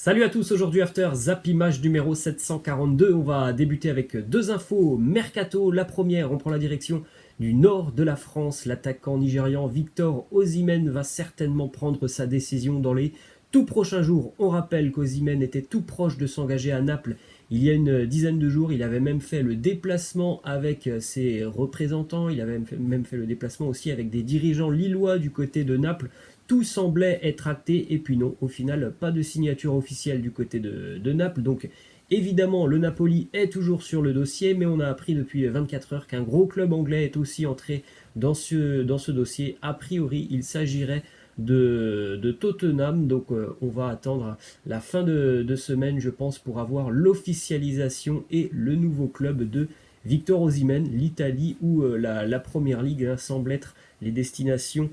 Salut à tous, aujourd'hui After Zap Image numéro 742, on va débuter avec deux infos mercato. La première, on prend la direction du nord de la France. L'attaquant nigérian Victor Osimhen va certainement prendre sa décision dans les tout prochains jours. On rappelle qu'Osimhen était tout proche de s'engager à Naples il y a une dizaine de jours. Il avait même fait le déplacement avec ses représentants, il avait même fait le déplacement aussi avec des dirigeants lillois du côté de Naples. Tout semblait être acté, et puis non, au final, pas de signature officielle du côté de Naples. Donc évidemment, le Napoli est toujours sur le dossier, mais on a appris depuis 24 heures qu'un gros club anglais est aussi entré dans ce dossier. A priori, il s'agirait de Tottenham, donc on va attendre la fin de semaine, je pense, pour avoir l'officialisation et le nouveau club de Victor Osimhen. L'Italie ou la Première Ligue semble être les destinations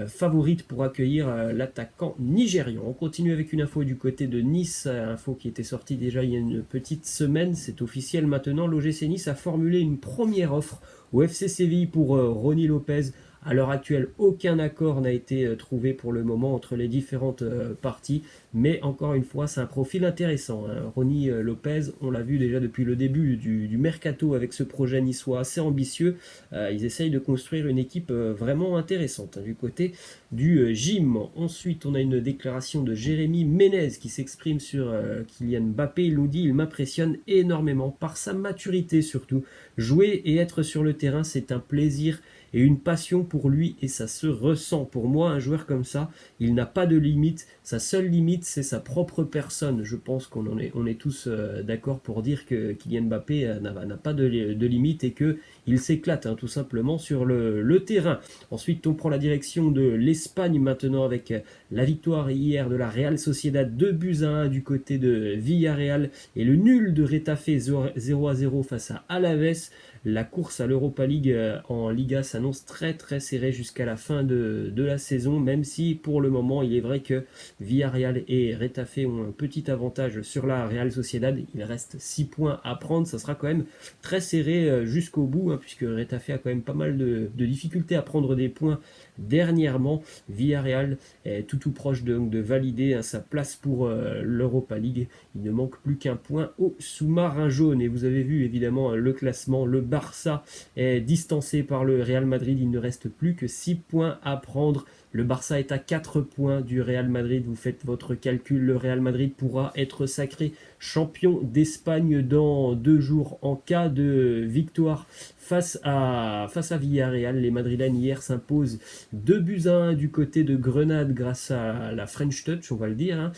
favorites pour accueillir l'attaquant nigérian. On continue avec une info du côté de Nice, info qui était sortie déjà il y a une petite semaine, c'est officiel maintenant. L'OGC Nice a formulé une première offre au FC Séville pour Ronny Lopez. À l'heure actuelle, aucun accord n'a été trouvé pour le moment entre les différentes parties, mais encore une fois, c'est un profil intéressant. Ronny Lopez, on l'a vu déjà depuis le début du mercato avec ce projet niçois assez ambitieux. Ils essayent de construire une équipe vraiment intéressante du côté du gym. Ensuite, on a une déclaration de Jérémy Ménez qui s'exprime sur Kylian Mbappé. Il nous dit: il m'impressionne énormément par sa maturité surtout. Jouer et être sur le terrain, c'est un plaisir et une passion pour lui, et ça se ressent. Pour moi, un joueur comme ça, il n'a pas de limite. Sa seule limite, c'est sa propre personne. Je pense on est tous d'accord pour dire que Kylian Mbappé n'a pas de limite et qu'il s'éclate tout simplement sur le terrain. Ensuite, on prend la direction de l'Espagne maintenant avec la victoire hier de la Real Sociedad 2-1 du côté de Villarreal et le nul de Retafe 0-0 face à Alaves. La course à l'Europa League en Liga s'annonce très très serrée jusqu'à la fin de la saison, même si pour le moment il est vrai que Villarreal et Retafe ont un petit avantage sur la Real Sociedad. Il reste 6 points à prendre, ça sera quand même très serré jusqu'au bout, puisque Retafe a quand même pas mal de difficultés à prendre des points dernièrement. Villarreal est tout proche de valider sa place pour l'Europa League. Il ne manque plus qu'un point au sous-marin jaune, et vous avez vu évidemment le classement. Le Barça est distancé par le Real Madrid, il ne reste plus que 6 points à prendre. Le Barça est à 4 points du Real Madrid, vous faites votre calcul, le Real Madrid pourra être sacré champion d'Espagne dans 2 jours en cas de victoire face à Villarreal. Les Madrilènes hier s'imposent 2-1 du côté de Grenade grâce à la French Touch, on va le dire.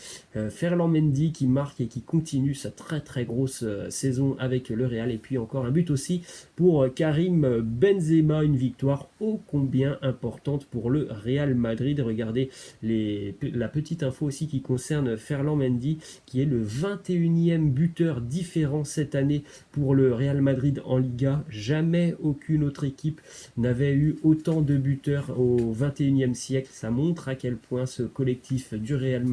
Ferland Mendy qui marque et qui continue sa très très grosse saison avec le Real, et puis encore un but aussi pour Karim Benzema, une victoire ô combien importante pour le Real Madrid. Regardez la petite info aussi qui concerne Ferland Mendy, qui est le 21e buteur différent cette année pour le Real Madrid en Liga. Jamais aucune autre équipe n'avait eu autant de buteurs au 21e siècle. Ça montre à quel point ce collectif du Real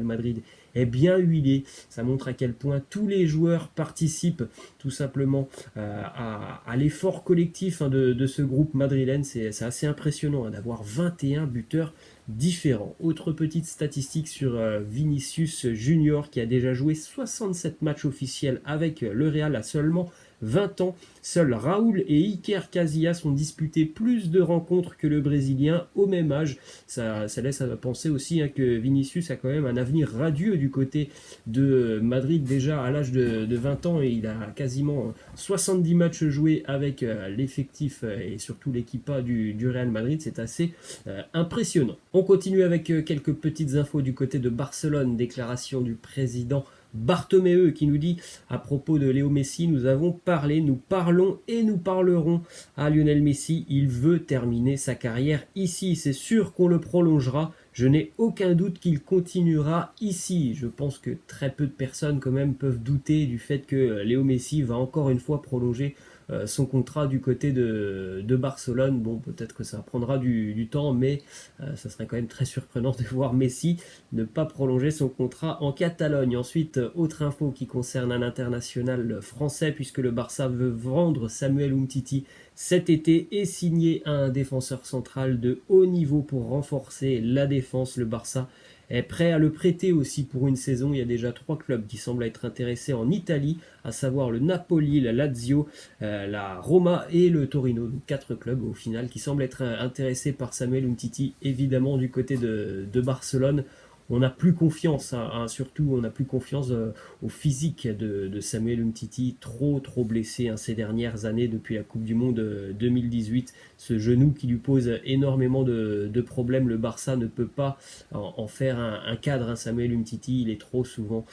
Madrid est bien huilé. Ça montre à quel point tous les joueurs participent tout simplement à l'effort collectif de ce groupe madrilène. C'est assez impressionnant d'avoir 21 buteurs différents. Autre petite statistique sur Vinicius Junior, qui a déjà joué 67 matchs officiels avec le Real à seulement 20 ans. Seuls Raúl et Iker Casillas ont disputé plus de rencontres que le Brésilien au même âge. Ça laisse à penser aussi que Vinicius a quand même un avenir radieux du côté de Madrid, déjà à l'âge de 20 ans, et il a quasiment 70 matchs joués avec l'effectif et surtout l'équipa du Real Madrid. C'est assez impressionnant. On continue avec quelques petites infos du côté de Barcelone. Déclaration du président Bartomeu qui nous dit à propos de Léo Messi: nous avons parlé, nous parlons et nous parlerons à Lionel Messi. Il veut terminer sa carrière ici. C'est sûr qu'on le prolongera. Je n'ai aucun doute qu'il continuera ici. Je pense que très peu de personnes quand même peuvent douter du fait que Léo Messi va encore une fois prolonger son contrat du côté de Barcelone. Bon, peut-être que ça prendra du temps, mais ça serait quand même très surprenant de voir Messi ne pas prolonger son contrat en Catalogne. Ensuite, autre info qui concerne un international français, puisque le Barça veut vendre Samuel Umtiti cet été et signer un défenseur central de haut niveau pour renforcer la défense. Le Barça est prêt à le prêter aussi pour une saison. Il y a déjà 3 clubs qui semblent être intéressés en Italie, à savoir le Napoli, la Lazio, la Roma et le Torino. Donc 4 clubs au final qui semblent être intéressés par Samuel Umtiti, évidemment du côté de Barcelone. On n'a plus confiance, surtout on n'a plus confiance au physique de Samuel Umtiti, trop blessé ces dernières années depuis la Coupe du Monde 2018. Ce genou qui lui pose énormément de problèmes, le Barça ne peut pas en faire un cadre. Samuel Umtiti, il est trop souvent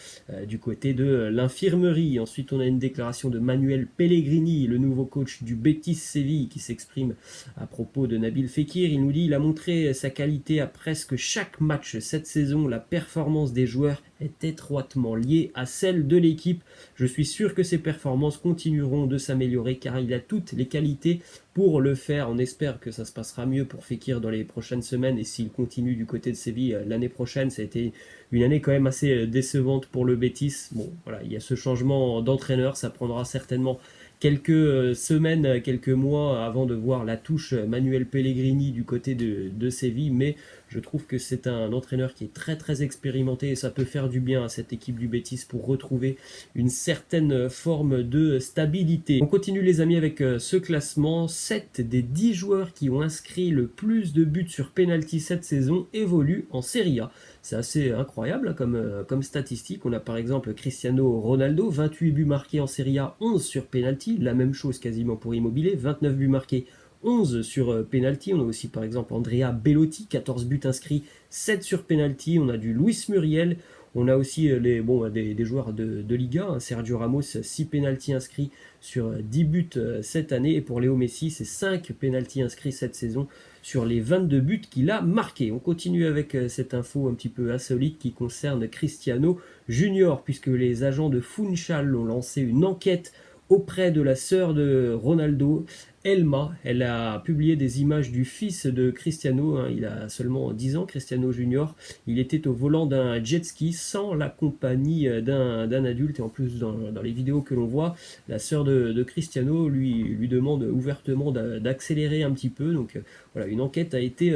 du côté de l'infirmerie. Ensuite, on a une déclaration de Manuel Pellegrini, le nouveau coach du Betis Séville, qui s'exprime à propos de Nabil Fekir. Il nous dit: il a montré sa qualité à presque chaque match cette saison. La performance des joueurs est étroitement liée à celle de l'équipe. Je suis sûr que ses performances continueront de s'améliorer car il a toutes les qualités pour le faire. On espère que ça se passera mieux pour Fekir dans les prochaines semaines, et s'il continue du côté de Séville l'année prochaine. Ça a été une année quand même assez décevante pour le Betis. Bon, voilà, il y a ce changement d'entraîneur, ça prendra certainement quelques semaines, quelques mois avant de voir la touche Manuel Pellegrini du côté de Séville, mais je trouve que c'est un entraîneur qui est très expérimenté, et ça peut faire du bien à cette équipe du Betis pour retrouver une certaine forme de stabilité. On continue les amis avec ce classement. 7 des 10 joueurs qui ont inscrit le plus de buts sur penalty cette saison évoluent en Serie A. C'est assez incroyable comme statistique. On a par exemple Cristiano Ronaldo, 28 buts marqués en Serie A, 11 sur penalty, la même chose quasiment pour Immobilier, 29 buts marqués, 11 sur penalty. On a aussi par exemple Andrea Bellotti, 14 buts inscrits, 7 sur penalty. On a du Luis Muriel. On a aussi des joueurs de Liga, Sergio Ramos, 6 pénaltys inscrits sur 10 buts cette année. Et pour Léo Messi, c'est 5 pénaltys inscrits cette saison sur les 22 buts qu'il a marqués. On continue avec cette info un petit peu insolite qui concerne Cristiano Junior, puisque les agents de Funchal ont lancé une enquête auprès de la sœur de Ronaldo, Elma. Elle a publié des images du fils de Cristiano, il a seulement 10 ans, Cristiano Junior. Il était au volant d'un jet ski sans la compagnie d'un adulte, et en plus dans les vidéos que l'on voit, la sœur de Cristiano lui demande ouvertement d'accélérer un petit peu. Donc voilà, une enquête a été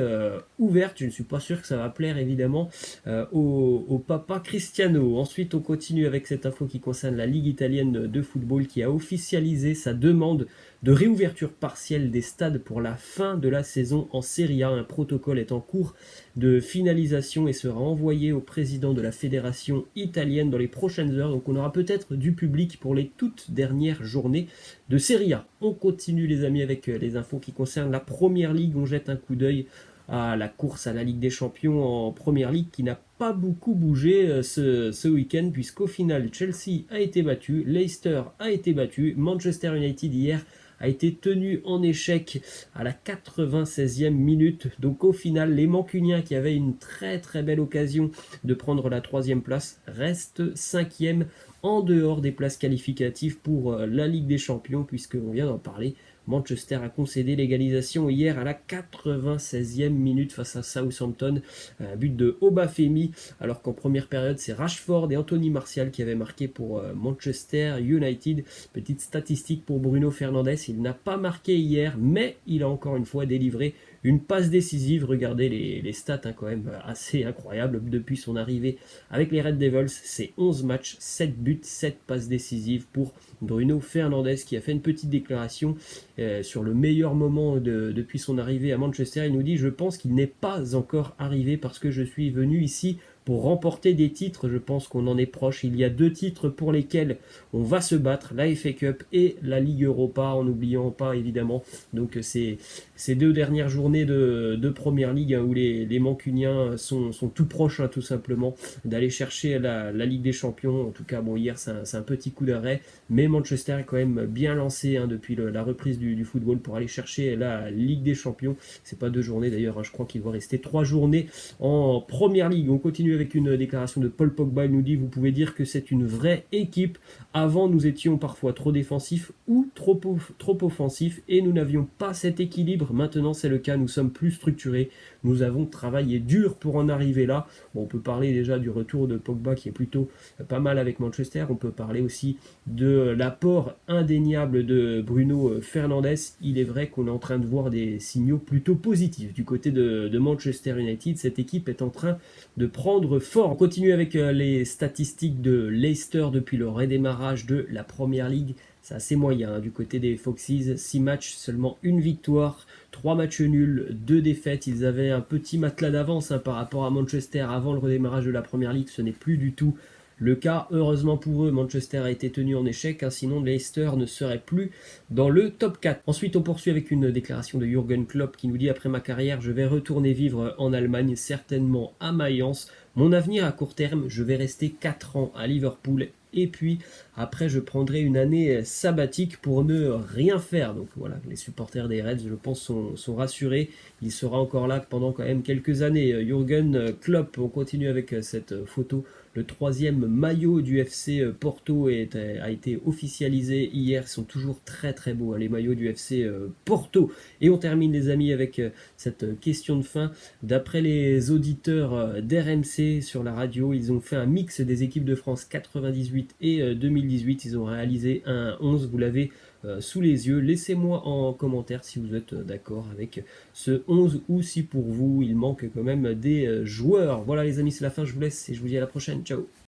ouverte. Je ne suis pas sûr que ça va plaire évidemment au papa Cristiano. Ensuite, on continue avec cette info qui concerne la Ligue italienne de football, qui a officialisé sa demande de réouverture partielle des stades pour la fin de la saison en Serie A. Un protocole est en cours de finalisation et sera envoyé au président de la fédération italienne dans les prochaines heures. Donc on aura peut-être du public pour les toutes dernières journées de Serie A. On continue les amis avec les infos qui concernent la Première Ligue. On jette un coup d'œil à la course à la Ligue des Champions en Première Ligue, qui n'a pas beaucoup bougé ce week-end, puisqu'au final Chelsea a été battu, Leicester a été battu, Manchester United hier a été tenu en échec à la 96e minute. Donc au final, les Mancuniens, qui avaient une très belle occasion de prendre la 3e place, restent 5e en dehors des places qualificatives pour la Ligue des Champions, puisqu'on vient d'en parler. Manchester a concédé l'égalisation hier à la 96e minute face à Southampton, un but de Obafemi, alors qu'en première période c'est Rashford et Anthony Martial qui avaient marqué pour Manchester United. Petite statistique pour Bruno Fernandes, il n'a pas marqué hier, mais il a encore une fois délivré une passe décisive. Regardez les stats quand même assez incroyables depuis son arrivée avec les Red Devils. C'est 11 matchs, 7 buts, 7 passes décisives pour Bruno Fernandes, qui a fait une petite déclaration sur le meilleur moment depuis son arrivée à Manchester. Il nous dit: je pense qu'il n'est pas encore arrivé parce que je suis venu ici pour remporter des titres. Je pense qu'on en est proche. Il y a 2 titres pour lesquels on va se battre, la FA Cup et la Ligue Europa, en n'oubliant pas évidemment donc ces 2 dernières journées de Première Ligue où les Mancuniens sont tout proches tout simplement d'aller chercher la Ligue des Champions. En tout cas, bon, hier c'est un petit coup d'arrêt, mais Manchester est quand même bien lancé depuis la reprise du football pour aller chercher la Ligue des Champions. C'est pas 2 journées d'ailleurs, je crois qu'il va rester 3 journées en Première Ligue. On continue avec une déclaration de Paul Pogba. Il nous dit: vous pouvez dire que c'est une vraie équipe. Avant, nous étions parfois trop défensifs ou trop offensifs et nous n'avions pas cet équilibre. Maintenant, c'est le cas. Nous sommes plus structurés. Nous avons travaillé dur pour en arriver là. Bon, on peut parler déjà du retour de Pogba qui est plutôt pas mal avec Manchester. On peut parler aussi de l'apport indéniable de Bruno Fernandes. Il est vrai qu'on est en train de voir des signaux plutôt positifs du côté de Manchester United. Cette équipe est en train de prendre prendre fort. On continue avec les statistiques de Leicester depuis le redémarrage de la Première Ligue. C'est assez moyen du côté des Foxes. 6 matchs, seulement une victoire, 3 matchs nuls, 2 défaites. Ils avaient un petit matelas d'avance par rapport à Manchester avant le redémarrage de la Première Ligue. Ce n'est plus du tout le cas. Heureusement pour eux, Manchester a été tenu en échec, sinon Leicester ne serait plus dans le top 4. Ensuite, on poursuit avec une déclaration de Jürgen Klopp qui nous dit: après ma carrière, je vais retourner vivre en Allemagne, certainement à Mayence. Mon avenir à court terme, je vais rester 4 ans à Liverpool. Et puis après, je prendrai une année sabbatique pour ne rien faire. Donc voilà, les supporters des Reds, je pense, sont rassurés. Il sera encore là pendant quand même quelques années. Jürgen Klopp, on continue avec cette photo. Le 3e maillot du FC Porto a été officialisé hier. Ils sont toujours très très beaux, les maillots du FC Porto. Et on termine, les amis, avec cette question de fin. D'après les auditeurs d'RMC sur la radio, ils ont fait un mix des équipes de France 98 et 2018. Ils ont réalisé un 11. Vous l'avez sous les yeux. Laissez-moi en commentaire si vous êtes d'accord avec ce 11 ou si pour vous il manque quand même des joueurs. Voilà les amis, c'est la fin, je vous laisse et je vous dis à la prochaine. Ciao.